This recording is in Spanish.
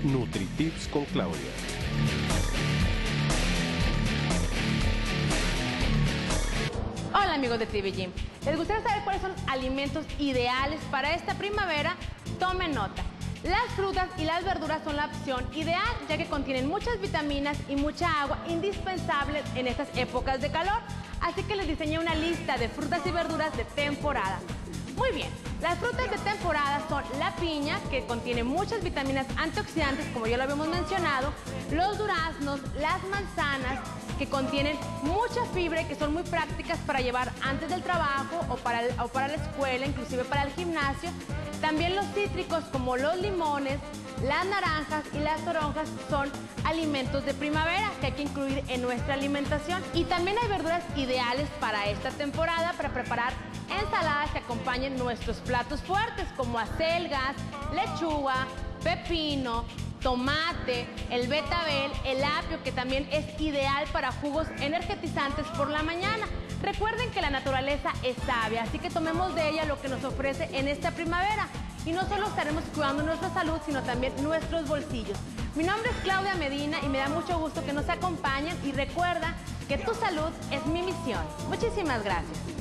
NutriTips con Claudia. Hola amigos de TV Gym. ¿Les gustaría saber cuáles son alimentos ideales para esta primavera? Tomen nota. Las frutas y las verduras son la opción ideal, ya que contienen muchas vitaminas y mucha agua indispensable en estas épocas de calor. Así que les diseñé una lista de frutas y verduras de temporada. Muy bien, las frutas de temporada son la piña, que contiene muchas vitaminas antioxidantes, como ya lo habíamos mencionado, los duraznos, las manzanas, que contienen mucha fibra y que son muy prácticas para llevar antes del trabajo o para la escuela, inclusive para el gimnasio. También los cítricos como los limones, las naranjas y las toronjas son alimentos de primavera que hay que incluir en nuestra alimentación. Y también hay verduras ideales para esta temporada para preparar ensaladas que acompañen nuestros platos fuertes, como acelgas, lechuga, pepino, tomate, el betabel, el apio, que también es ideal para jugos energetizantes por la mañana. Recuerden que la naturaleza es sabia, así que tomemos de ella lo que nos ofrece en esta primavera. Y no solo estaremos cuidando nuestra salud, sino también nuestros bolsillos. Mi nombre es Claudia Medina y me da mucho gusto que nos acompañen. Y recuerda que tu salud es mi misión. Muchísimas gracias.